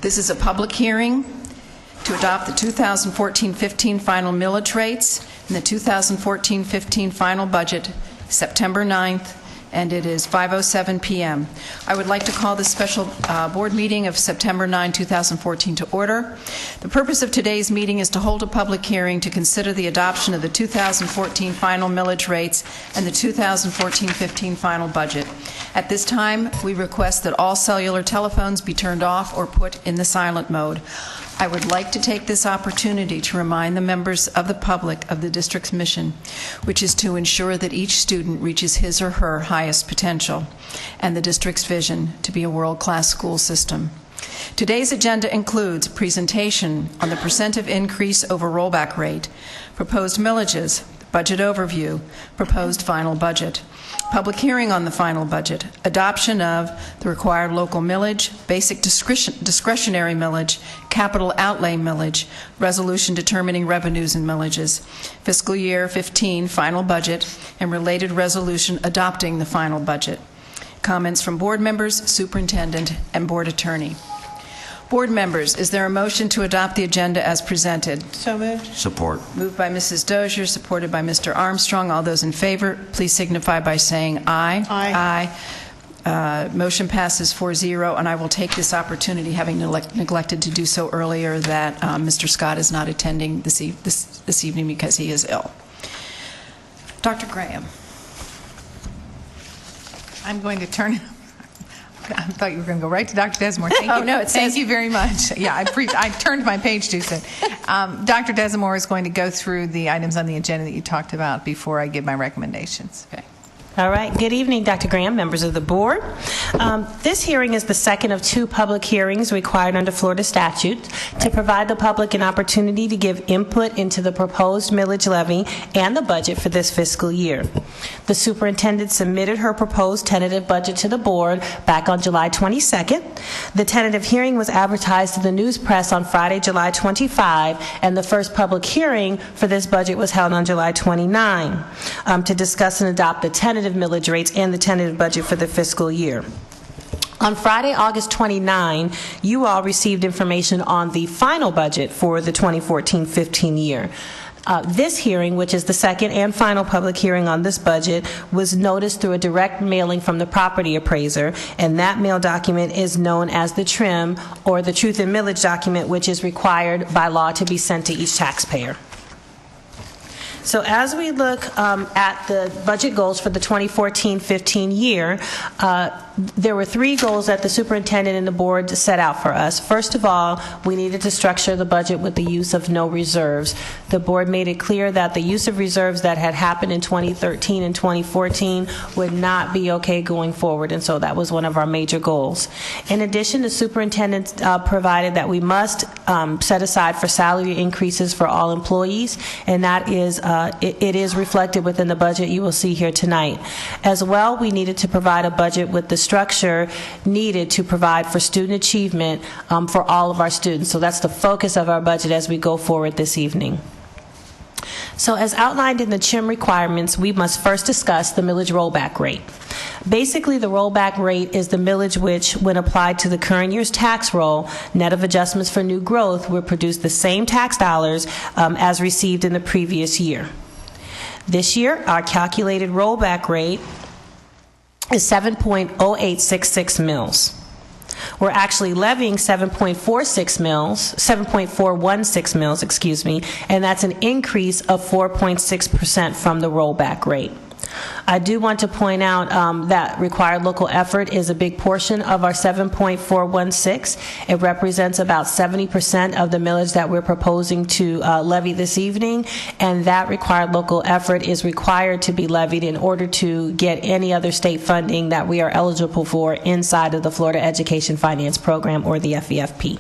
This is a public hearing to adopt the 2014-15 final millage rates and the 2014-15 final budget, September 9th, and it is 5:07 p.m. I would like to call this special board meeting of September 9, 2014 to order. The purpose of today's meeting is to hold a public hearing to consider the adoption of the 2014 final millage rates and the 2014-15 final budget. At this time, we request that all cellular telephones be turned off or put in the silent mode. I would like to take this opportunity to remind the members of the public of the district's mission, which is to ensure that each student reaches his or her highest potential, and the district's vision to be a world-class school system. Today's agenda includes a presentation on the percent of increase over rollback rate, proposed millages, budget overview, proposed final budget, public hearing on the final budget, adoption of the required local millage, basic discretionary millage, capital outlay millage, resolution determining revenues and millages, fiscal year 15 final budget, and related resolution adopting the final budget. Comments from board members, superintendent, and board attorney. Board members, is there a motion to adopt the agenda as presented? So moved. Support. Moved by Mrs. Dozier, supported by Mr. Armstrong. All those in favor, please signify by saying aye. Aye. Motion passes 4-0, and I will take this opportunity, having neglected to do so earlier, that Mr. Scott is not attending this evening because he is ill. Dr. Graham. I'm going to turn. I thought you were going to go right to Dr. Desimore. Thank you. Oh, no, it says... Thank you very much. Yeah, I turned my page too soon. Dr. Desimore is going to go through the items on the agenda that you talked about before I give my recommendations. Okay. All right. Good evening, Dr. Graham, members of the board. This hearing is the second of two public hearings required under Florida statute to provide the public an opportunity to give input into the proposed millage levy and the budget for this fiscal year. The superintendent submitted her proposed tentative budget to the board back on July 22nd. The tentative hearing was advertised to the news press on Friday, July 25, and the first public hearing for this budget was held on July 29 to discuss and adopt the tentative millage rates and the tentative budget for the fiscal year. On Friday, August 29, you all received information on the final budget for the 2014-15 year. This hearing, which is the second and final public hearing on this budget, was noticed through a direct mailing from the property appraiser, and that mail document is known as the TRIM, or the Truth in Millage document, which is required by law to be sent to each taxpayer. So as we look at the budget goals for the 2014-15 year, there were three goals that the superintendent and the board set out for us. First of all, we needed to structure the budget with the use of no reserves. The board made it clear that the use of reserves that had happened in 2013 and 2014 would not be okay going forward, and so that was one of our major goals. In addition, the superintendent provided that we must set aside for salary increases for all employees, and that is it is reflected within the budget you will see here tonight. As well, we needed to provide a budget with the structure needed to provide for student achievement for all of our students. So that's the focus of our budget as we go forward this evening. So as outlined in the CHIM requirements, we must first discuss the millage rollback rate. Basically, the rollback rate is the millage which, when applied to the current year's tax roll, net of adjustments for new growth, will produce the same tax dollars as received in the previous year. This year, our calculated rollback rate is 7.0866 mils. We're actually levying 7.416 mils, excuse me, and that's an increase of 4.6% from the rollback rate. I do want to point out that required local effort is a big portion of our 7.416. It represents about 70% of the millage that we're proposing to levy this evening, and that required local effort is required to be levied in order to get any other state funding that we are eligible for inside of the Florida Education Finance Program, or the FEFP.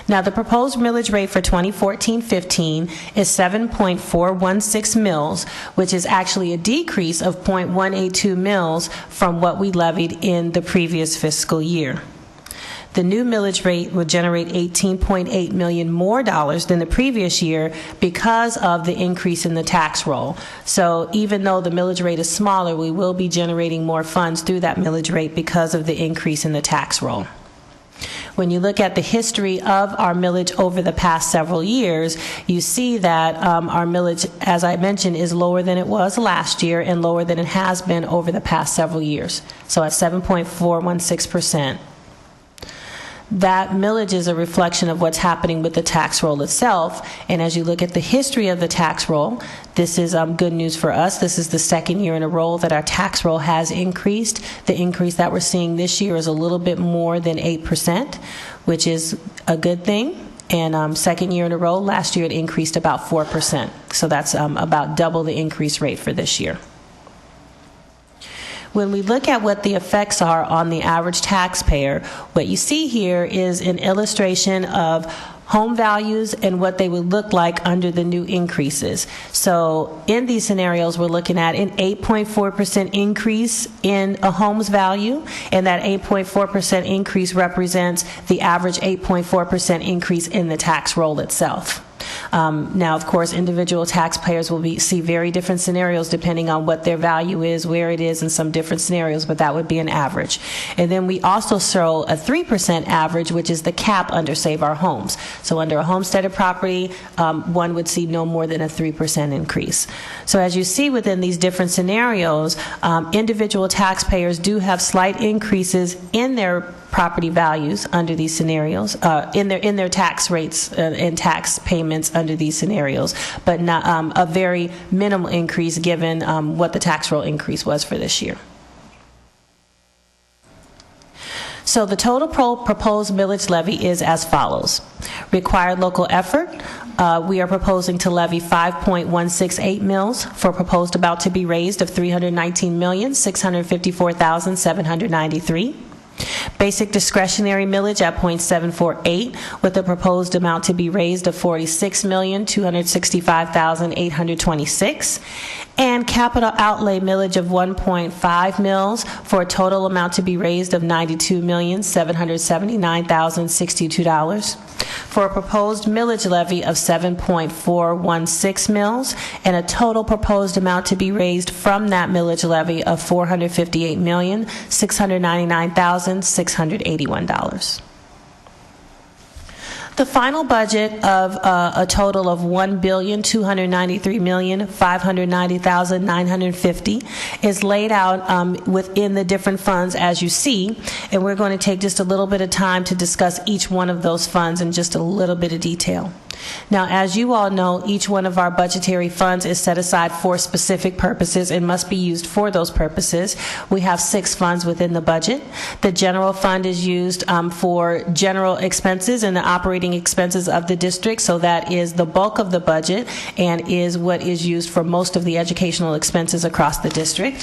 Now, the proposed millage rate for 2014-15 is 7.416 mils, which is actually a decrease of 0.182 mils from what we levied in the previous fiscal year. The new millage rate would generate $18.8 million more than the previous year because of the increase in the tax roll. So even though the millage rate is smaller, we will be generating more funds through that millage rate because of the increase in the tax roll. When you look at the history of our millage over the past several years, you see that our millage, as I mentioned, is lower than it was last year and lower than it has been over the past several years, so at 7.416%. That millage is a reflection of what's happening with the tax roll itself. And as you look at the history of the tax roll, this is good news for us. This is the second year in a row that our tax roll has increased. The increase that we're seeing this year is a little bit more than 8%, which is a good thing. And second year in a row, last year it increased about 4%. So that's about double the increase rate for this year. When we look at what the effects are on the average taxpayer, what you see here is an illustration of home values and what they would look like under the new increases. So in these scenarios, we're looking at an 8.4% increase in a home's value, and that 8.4% increase represents the average 8.4% increase in the tax roll itself. Now, of course, individual taxpayers will see very different scenarios depending on what their value is, where it is in some different scenarios, but that would be an average. And then we also show a 3% average, which is the cap under Save Our Homes. So under a homesteaded property, one would see no more than a 3% increase. So as you see within these different scenarios, individual taxpayers do have slight increases in their property values under these scenarios, in their tax rates and tax payments under these scenarios, but not a very minimal increase given what the tax roll increase was for this year. So the total proposed millage levy is as follows. Required local effort, we are proposing to levy 5.168 mills for proposed amount to be raised of $319,654,793. Basic discretionary millage at .748 with a proposed amount to be raised of $46,265,826, and capital outlay millage of 1.5 mills for a total amount to be raised of $92,779,062, for a proposed millage levy of 7.416 mills and a total proposed amount to be raised from that millage levy of $458,699,681. The final budget of a total of $1,293,590,950 is laid out within the different funds as you see, and we're going to take just a little bit of time to discuss each one of those funds in just a little bit of detail. Now, as you all know, each one of our budgetary funds is set aside for specific purposes and must be used for those purposes. We have 6 funds within the budget. The general fund is used for general expenses and the operating expenses of the district, so that is the bulk of the budget and is what is used for most of the educational expenses across the district.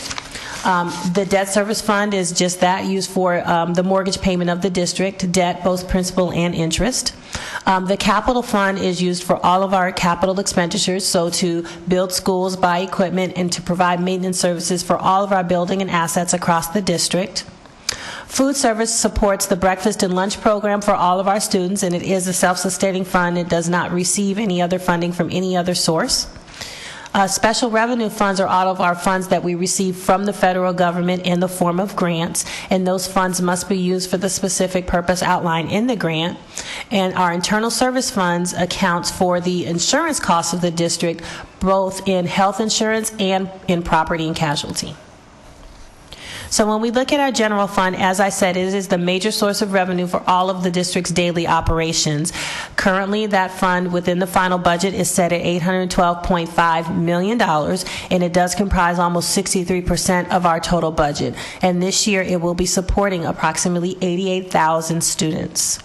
The debt service fund is just that, used for the mortgage payment of the district, debt, both principal and interest. The capital fund is used for all of our capital expenditures, so to build schools, buy equipment, and to provide maintenance services for all of our building and assets across the district. Food service supports the breakfast and lunch program for all of our students, and it is a self-sustaining fund. It does not receive any other funding from any other source. Special revenue funds are all of our funds that we receive from the federal government in the form of grants, and those funds must be used for the specific purpose outlined in the grant. And our internal service funds accounts for the insurance costs of the district, both in health insurance and in property and casualty. So when we look at our general fund, as I said, it is the major source of revenue for all of the district's daily operations. Currently, that fund within the final budget is set at $812.5 million, and it does comprise almost 63% of our total budget. And this year, it will be supporting approximately 88,000 students.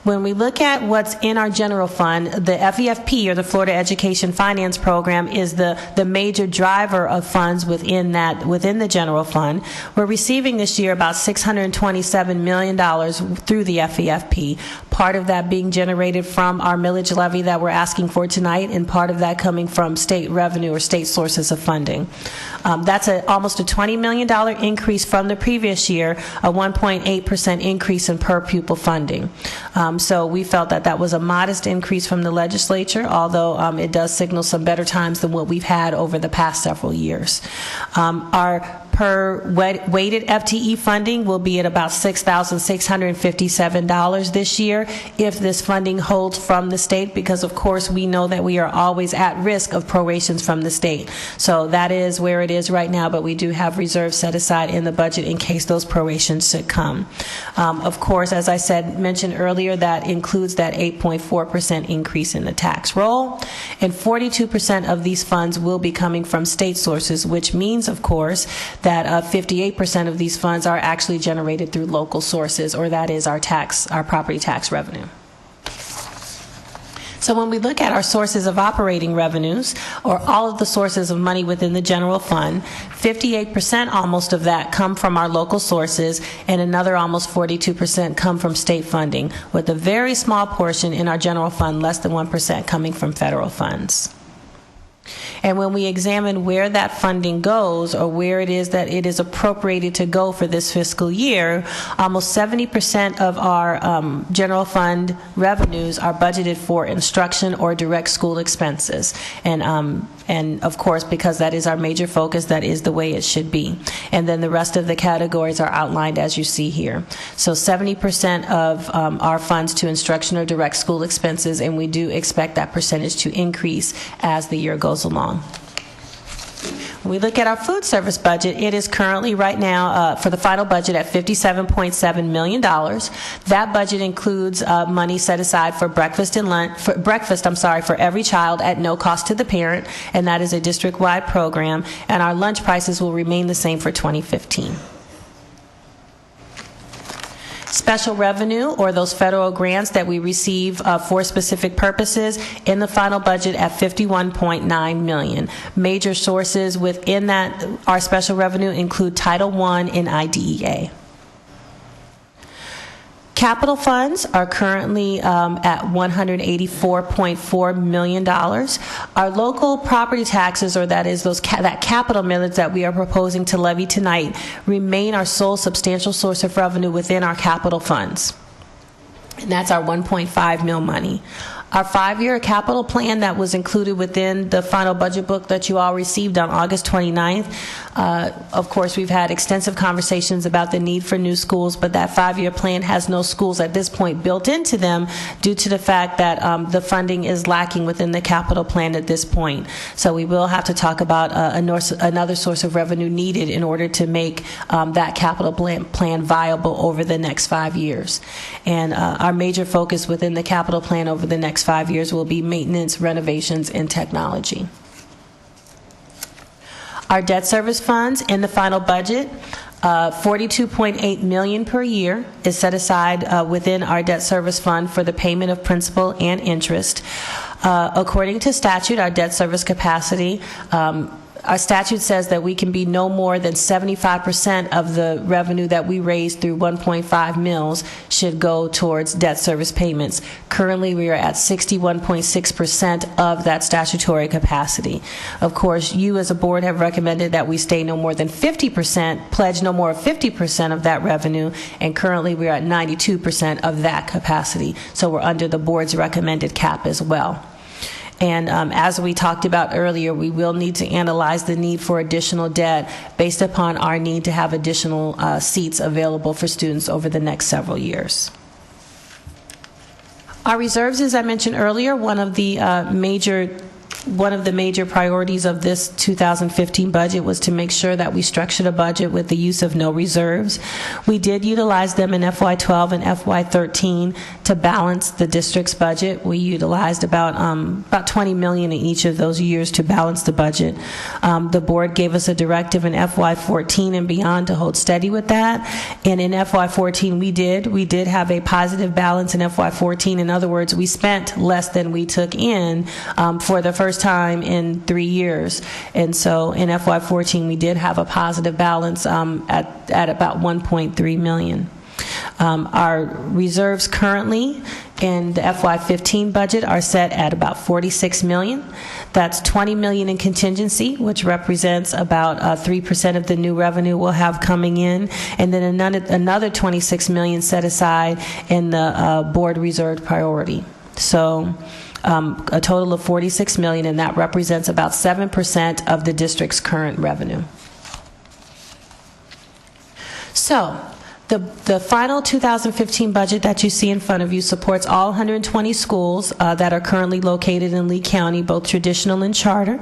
When we look at what's in our general fund, the FEFP, or the Florida Education Finance Program, is the major driver of funds within the general fund. We're receiving this year about $627 million through the FEFP, part of that being generated from our millage levy that we're asking for tonight, and part of that coming from state revenue or state sources of funding. That's almost a $20 million increase from the previous year, a 1.8% increase in per pupil funding. So we felt that that was a modest increase from the legislature, although it does signal some better times than what we've had over the past several years. Our per weighted FTE funding will be at about $6,657 this year if this funding holds from the state, because of course we know that we are always at risk of prorations from the state. So that is where it is right now, but we do have reserves set aside in the budget in case those prorations should come. Of course, as I mentioned earlier, that includes that 8.4% increase in the tax roll, and 42% of these funds will be coming from state sources, which means, of course, that 58% of these funds are actually generated through local sources, or that is our property tax revenue. So when we look at our sources of operating revenues, or all of the sources of money within the general fund, 58% almost of that come from our local sources, and another almost 42% come from state funding, with a very small portion in our general fund, less than 1%, coming from federal funds. And when we examine where that funding goes, or where it is that it is appropriated to go for this fiscal year, almost 70% of our general fund revenues are budgeted for instruction or direct school expenses. And of course, because that is our major focus, that is the way it should be. And then the rest of the categories are outlined as you see here. So 70% of our funds to instruction or direct school expenses, and we do expect that percentage to increase as the year goes along. When we look at our food service budget, it is currently right now for the final budget at $57.7 million. That budget includes money set aside for breakfast for every child at no cost to the parent, and that is a district-wide program, and our lunch prices will remain the same for 2015. Special revenue, or those federal grants that we receive for specific purposes, in the final budget at $51.9 million. Major sources within that, our special revenue, include Title I and IDEA. Capital funds are currently at $184.4 million. Our local property taxes, or that is that capital millage that we are proposing to levy tonight, remain our sole substantial source of revenue within our capital funds. And that's our $1.5 million money. Our 5-year capital plan that was included within the final budget book that you all received on August 29th, of course, we've had extensive conversations about the need for new schools, but that 5-year plan has no schools at this point built into them due to the fact that the funding is lacking within the capital plan at this point. So we will have to talk about another source of revenue needed in order to make that capital plan viable over the next 5 years. And our major focus within the capital plan over the next 5 years will be maintenance, renovations, and technology. Our debt service funds in the final budget, $42.8 million per year is set aside within our debt service fund for the payment of principal and interest. According to statute, our debt service capacity, our statute says that we can be no more than 75% of the revenue that we raise through 1.5 mils should go towards debt service payments. Currently, we are at 61.6% of that statutory capacity. Of course, you as a board have recommended that we stay no more than 50%, pledge no more of 50% of that revenue, and currently we are at 92% of that capacity. So we're under the board's recommended cap as well. And as we talked about earlier, we will need to analyze the need for additional debt based upon our need to have additional seats available for students over the next several years. Our reserves, as I mentioned earlier, one of the major priorities of this 2015 budget was to make sure that we structured a budget with the use of no reserves. We did utilize them in FY12 and FY13 to balance the district's budget. We utilized about $20 million in each of those years to balance the budget. The board gave us a directive in FY14 and beyond to hold steady with that. And in FY14 we did have a positive balance in FY14. In other words, we spent less than we took in for the first time in 3 years. And so in FY14 we did have a positive balance at about $1.3 million. Our reserves currently in the FY15 budget are set at about $46 million. That's $20 million in contingency, which represents about 3% of the new revenue we'll have coming in, and then another $26 million set aside in the board reserved priority. So a total of $46 million, and that represents about 7% of the district's current revenue. So, the final 2015 budget that you see in front of you supports all 120 schools that are currently located in Lee County, both traditional and charter.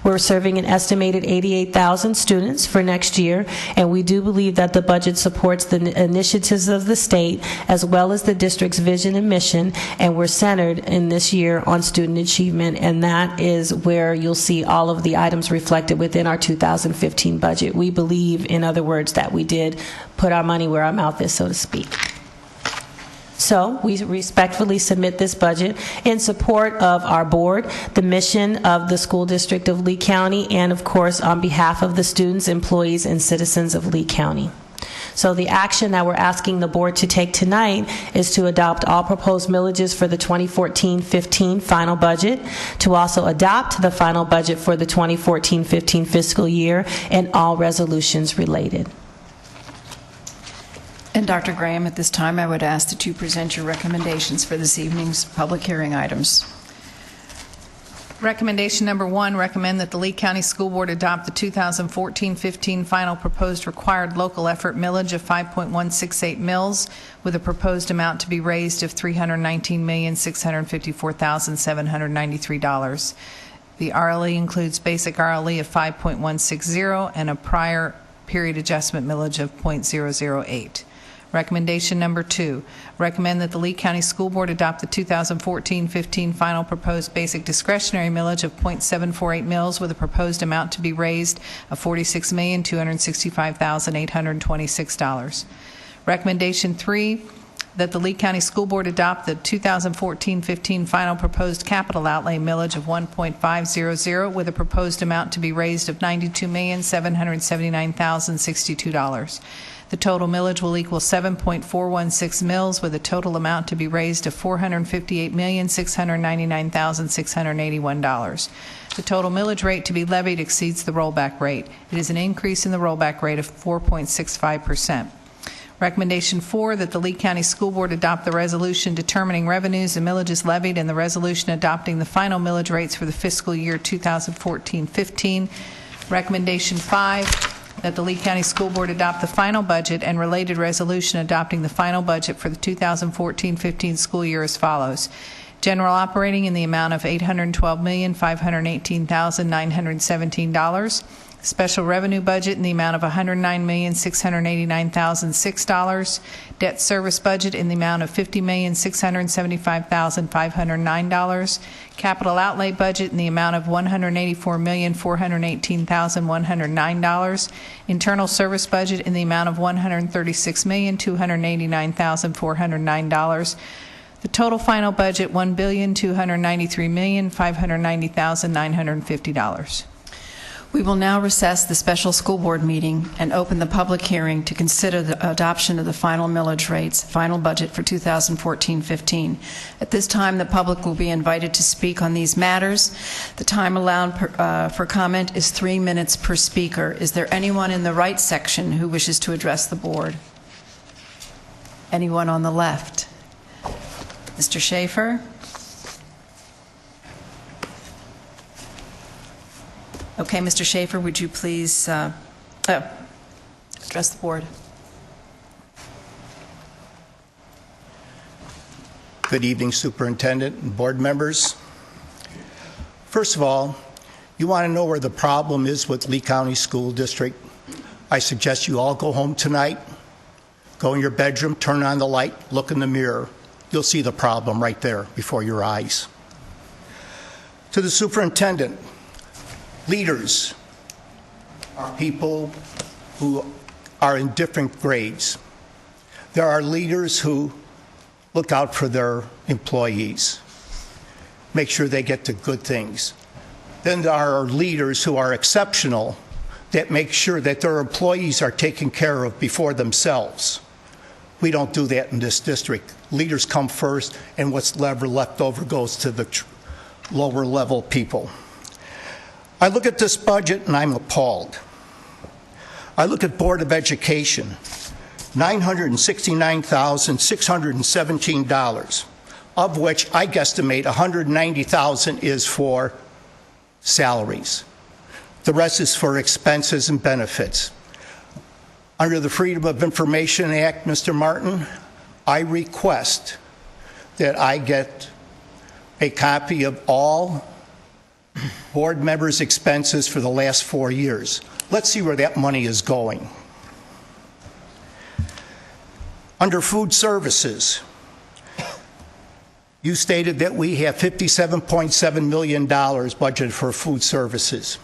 We're serving an estimated 88,000 students for next year, and we do believe that the budget supports the initiatives of the state as well as the district's vision and mission, and we're centered in this year on student achievement, and that is where you'll see all of the items reflected within our 2015 budget. We believe, in other words, that we did put our money where our mouth is, so to speak. So we respectfully submit this budget in support of our board, the mission of the School District of Lee County, and of course on behalf of the students, employees, and citizens of Lee County. So the action that we're asking the board to take tonight is to adopt all proposed millages for the 2014-15 final budget, to also adopt the final budget for the 2014-15 fiscal year, and all resolutions related. And Dr. Graham, at this time, I would ask that you present your recommendations for this evening's public hearing items. Recommendation number 1, recommend that the Lee County School Board adopt the 2014-15 final proposed required local effort millage of 5.168 mils with a proposed amount to be raised of $319,654,793. The RLE includes basic RLE of 5.160 and a prior period adjustment millage of .008. Recommendation number 2, recommend that the Lee County School Board adopt the 2014-15 final proposed basic discretionary millage of .748 mils with a proposed amount to be raised of $46,265,826. Recommendation 3, that the Lee County School Board adopt the 2014-15 final proposed capital outlay millage of 1.500 with a proposed amount to be raised of $92,779,062. The total millage will equal 7.416 mils with a total amount to be raised of $458,699,681. The total millage rate to be levied exceeds the rollback rate. It is an increase in the rollback rate of 4.65%. Recommendation 4, that the Lee County School Board adopt the resolution determining revenues and millages levied and the resolution adopting the final millage rates for the fiscal year 2014-15. Recommendation 5, that the Lee County School Board adopt the final budget and related resolution adopting the final budget for the 2014-15 school year as follows. General operating in the amount of $812,518,917. Special revenue budget in the amount of $109,689,006. Debt service budget in the amount of $50,675,509. Capital outlay budget in the amount of $184,418,109. Internal service budget in the amount of $136,289,409. The total final budget, $1,293,590,950. We will now recess the special school board meeting and open the public hearing to consider the adoption of the final millage rates, final budget for 2014-15. At this time, the public will be invited to speak on these matters. The time allowed for comment is 3 minutes per speaker. Is there anyone in the right section who wishes to address the board? Anyone on the left? Mr. Schaefer? Okay, Mr. Schaefer, would you please address the board? Good evening, Superintendent and board members. First of all, you want to know where the problem is with Lee County School District? I suggest you all go home tonight, go in your bedroom, turn on the light, look in the mirror. You'll see the problem right there before your eyes. To the superintendent, leaders are people who are in different grades. There are leaders who look out for their employees, make sure they get the good things. Then there are leaders who are exceptional that make sure that their employees are taken care of before themselves. We don't do that in this district. Leaders come first, and what's left over goes to the lower level people. I look at this budget and I'm appalled. I look at Board of Education, $969,617, of which I guesstimate $190,000 is for salaries. The rest is for expenses and benefits. Under the Freedom of Information Act, Mr. Martin, I request that I get a copy of all board members' expenses for the last 4 years. Let's see where that money is going. Under food services, you stated that we have $57.7 million budgeted for food services.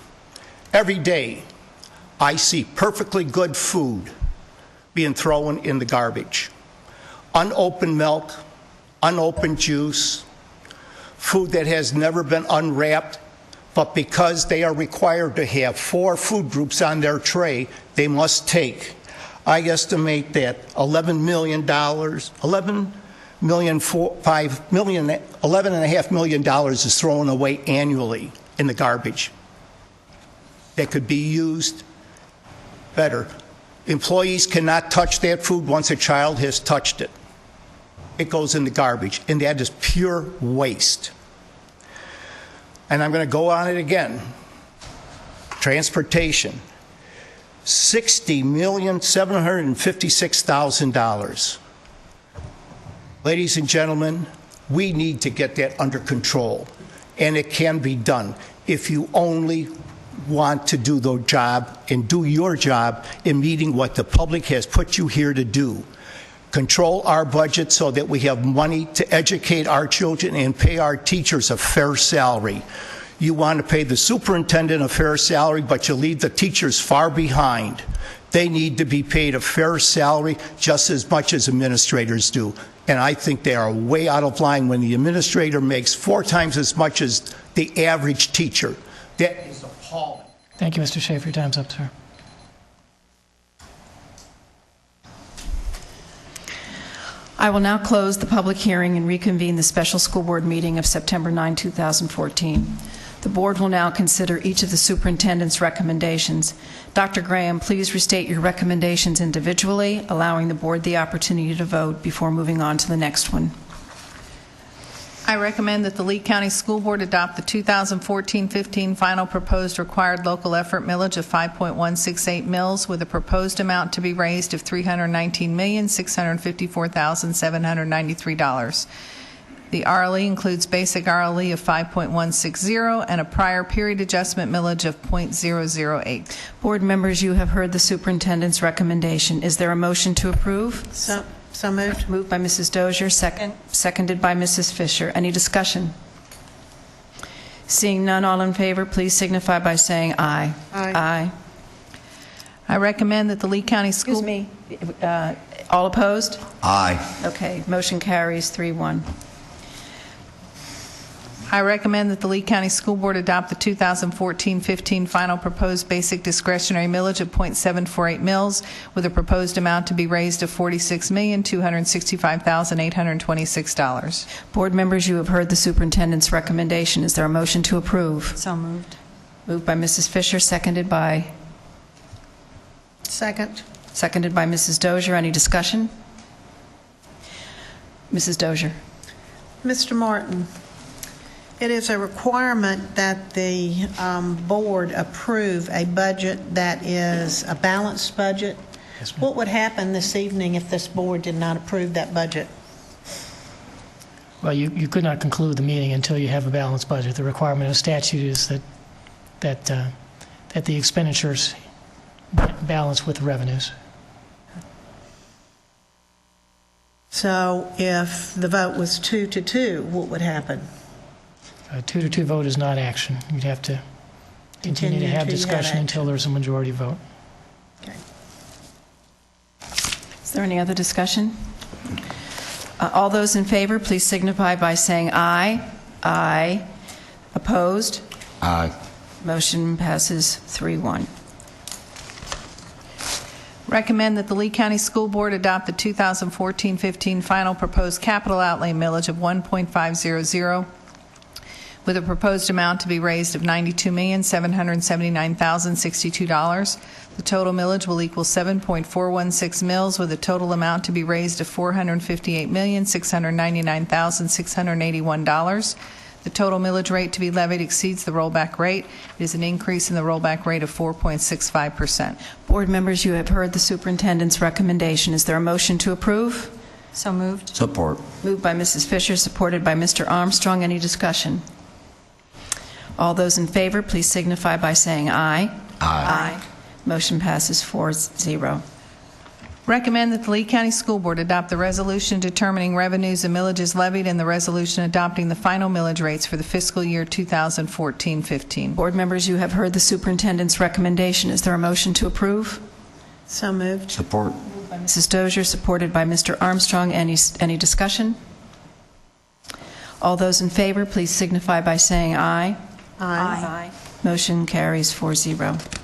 Every day, I see perfectly good food being thrown in the garbage. Unopened milk, unopened juice, food that has never been unwrapped, but because they are required to have 4 food groups on their tray, they must take. I estimate that $11.5 million is thrown away annually in the garbage that could be used better. Employees cannot touch that food once a child has touched it. It goes in the garbage, and that is pure waste. And I'm going to go on it again. Transportation, $60,756,000. Ladies and gentlemen, we need to get that under control, and it can be done if you only want to do the job and do your job in meeting what the public has put you here to do. Control our budget so that we have money to educate our children and pay our teachers a fair salary. You want to pay the superintendent a fair salary, but you leave the teachers far behind. They need to be paid a fair salary just as much as administrators do. And I think they are way out of line when the administrator makes 4 times as much as the average teacher. That is appalling. Thank you, Mr. Schaefer. Your time's up, sir. I will now close the public hearing and reconvene the special school board meeting of September 9, 2014. The board will now consider each of the superintendent's recommendations. Dr. Graham, please restate your recommendations individually, allowing the board the opportunity to vote before moving on to the next one. I recommend that the Lee County School Board adopt the 2014-15 final proposed required local effort millage of 5.168 mils with a proposed amount to be raised of $319,654,793. The RLE includes basic RLE of 5.160 and a prior period adjustment millage of .008. Board members, you have heard the superintendent's recommendation. Is there a motion to approve? So moved. Moved by Mrs. Dozier, seconded by Mrs. Fisher. Any discussion? Seeing none, all in favor, please signify by saying aye. Aye. I recommend that the Lee County School... Excuse me. All opposed? Aye. Okay, motion carries 3-1. I recommend that the Lee County School Board adopt the 2014-15 final proposed basic discretionary millage of .748 mils with a proposed amount to be raised of $46,265,826. Board members, you have heard the superintendent's recommendation. Is there a motion to approve? So moved. Moved by Mrs. Fisher, seconded by Second. Mrs. Dozier. Any discussion? Mrs. Dozier. Mr. Martin, it is a requirement that the board approve a budget that is a balanced budget. Yes, ma'am. What would happen this evening if this board did not approve that budget? Well, you could not conclude the meeting until you have a balanced budget. The requirement of statute is that the expenditures balance with the revenues. So if the vote was 2-2, what would happen? A 2-2 vote is not action. You'd have to continue to have until you have discussion until there's a majority vote. Okay. Is there any other discussion? All those in favor, please signify by saying aye. Aye. Opposed? Aye. Motion passes 3-1. Recommend that the Lee County School Board adopt the 2014-15 final proposed capital outlay millage of 1.500 with a proposed amount to be raised of $92,779,062. The total millage will equal 7.416 mils with a total amount to be raised of $458,699,681. The total millage rate to be levied exceeds the rollback rate. It is an increase in the rollback rate of 4.65%. Board members, you have heard the superintendent's recommendation. Is there a motion to approve? So moved. Support. Moved by Mrs. Fisher, supported by Mr. Armstrong. Any discussion? All those in favor, please signify by saying aye. Aye. Motion passes 4-0. Recommend that the Lee County School Board adopt the resolution determining revenues and millages levied and the resolution adopting the final millage rates for the fiscal year 2014-15. Board members, you have heard the superintendent's recommendation. Is there a motion to approve? So moved. Support. By Mrs. Dozier, supported by Mr. Armstrong. Any discussion? All those in favor, please signify by saying aye. Aye. Motion carries 4-0.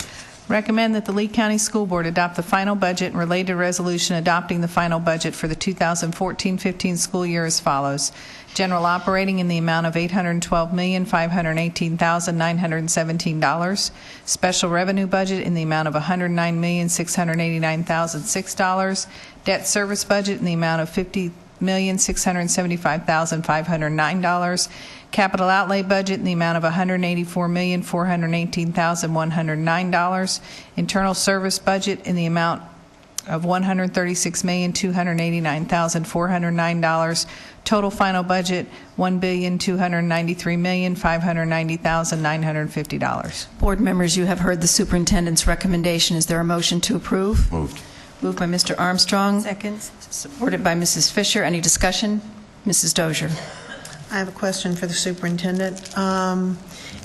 Recommend that the Lee County School Board adopt the final budget and related resolution adopting the final budget for the 2014-15 school year as follows. General operating in the amount of $812,518,917. Special revenue budget in the amount of $109,689,006. Debt service budget in the amount of $50,675,509. Capital outlay budget in the amount of $184,418,109. Internal service budget in the amount of $136,289,409. Total final budget, $1,293,590,950. Board members, you have heard the superintendent's recommendation. Is there a motion to approve? Moved. Moved by Mr. Armstrong. Second. Supported by Mrs. Fisher. Any discussion? Mrs. Dozier. I have a question for the superintendent.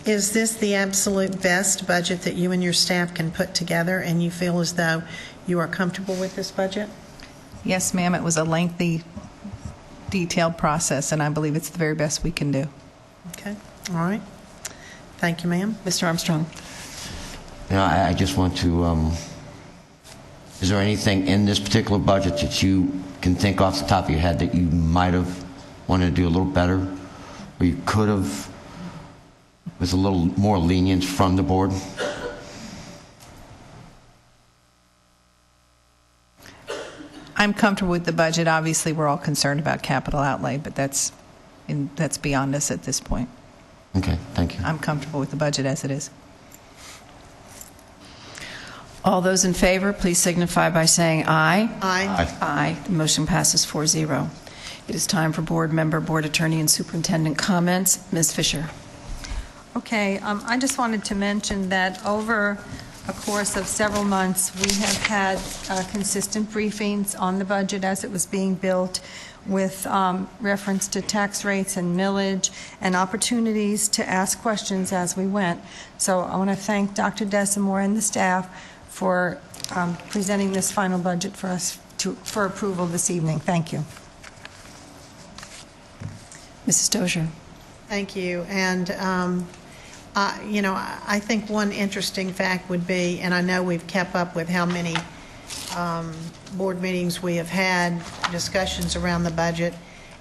Is this the absolute best budget that you and your staff can put together, and you feel as though you are comfortable with this budget? Yes, ma'am, it was a lengthy, detailed process, and I believe it's the very best we can do. Okay, all right. Thank you, ma'am. Mr. Armstrong. I just want to, is there anything in this particular budget that you can think off the top of your head that you might have wanted to do a little better, or you could have, with a little more lenience from the board? I'm comfortable with the budget. Obviously, we're all concerned about capital outlay, but that's beyond us at this point. Okay, thank you. I'm comfortable with the budget as it is. All those in favor, please signify by saying aye. Aye. Aye. The motion passes 4-0. It is time for board member, board attorney, and superintendent comments. Ms. Fisher. Okay, I just wanted to mention that over a course of several months, we have had consistent briefings on the budget as it was being built, with reference to tax rates and millage and opportunities to ask questions as we went. So I want to thank Dr. Desamore and the staff for presenting this final budget for us for approval this evening. Thank you. Mrs. Dozier. Thank you. And, I think one interesting fact would be, and I know we've kept up with how many board meetings we have had, discussions around the budget,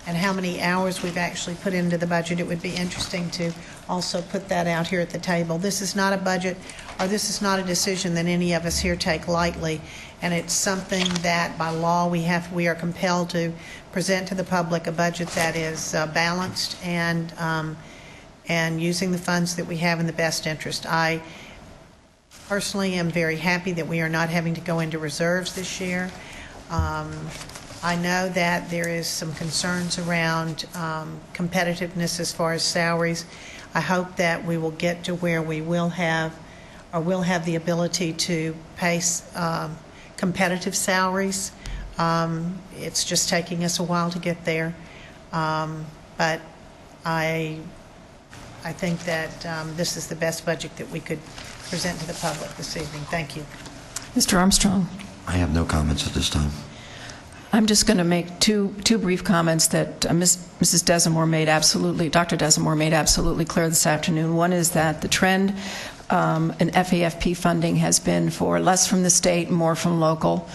and how many hours we've actually put into the budget. It would be interesting to also put that out here at the table. This is not a budget, or this is not a decision that any of us here take lightly, and it's something that by law we are compelled to present to the public a budget that is balanced and using the funds that we have in the best interest. I personally am very happy that we are not having to go into reserves this year. I know that there is some concerns around competitiveness as far as salaries. I hope that we will get to where we will have the ability to pay competitive salaries. It's just taking us a while to get there. But I think that this is the best budget that we could present to the public this evening. Thank you. Mr. Armstrong. I have no comments at this time. I'm just going to make two brief comments that Mrs. Desamore made absolutely, Dr. Desamore made absolutely clear this afternoon. One is that the trend in FEFP funding has been for less from the state and more from local.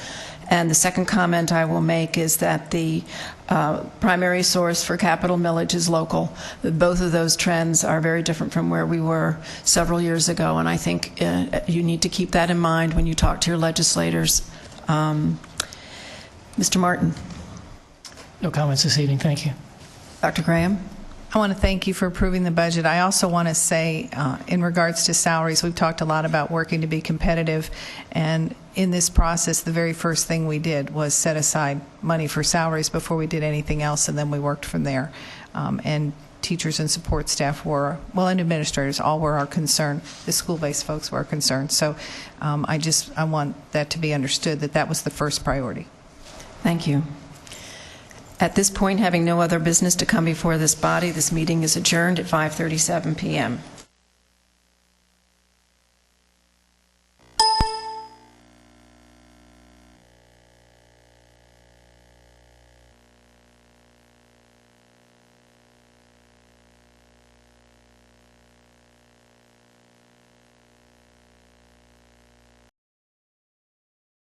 And the second comment I will make is that the primary source for capital millage is local. Both of those trends are very different from where we were several years ago, and I think you need to keep that in mind when you talk to your legislators. Mr. Martin. No comments this evening. Thank you. Dr. Graham. I want to thank you for approving the budget. I also want to say, in regards to salaries, we've talked a lot about working to be competitive, and in this process, the very first thing we did was set aside money for salaries before we did anything else, and then we worked from there. And teachers and support staff were, well, and administrators, all were our concern. The school-based folks were our concern. So I want that to be understood, that that was the first priority. Thank you. At this point, having no other business to come before this body, this meeting is adjourned at 5:37 p.m.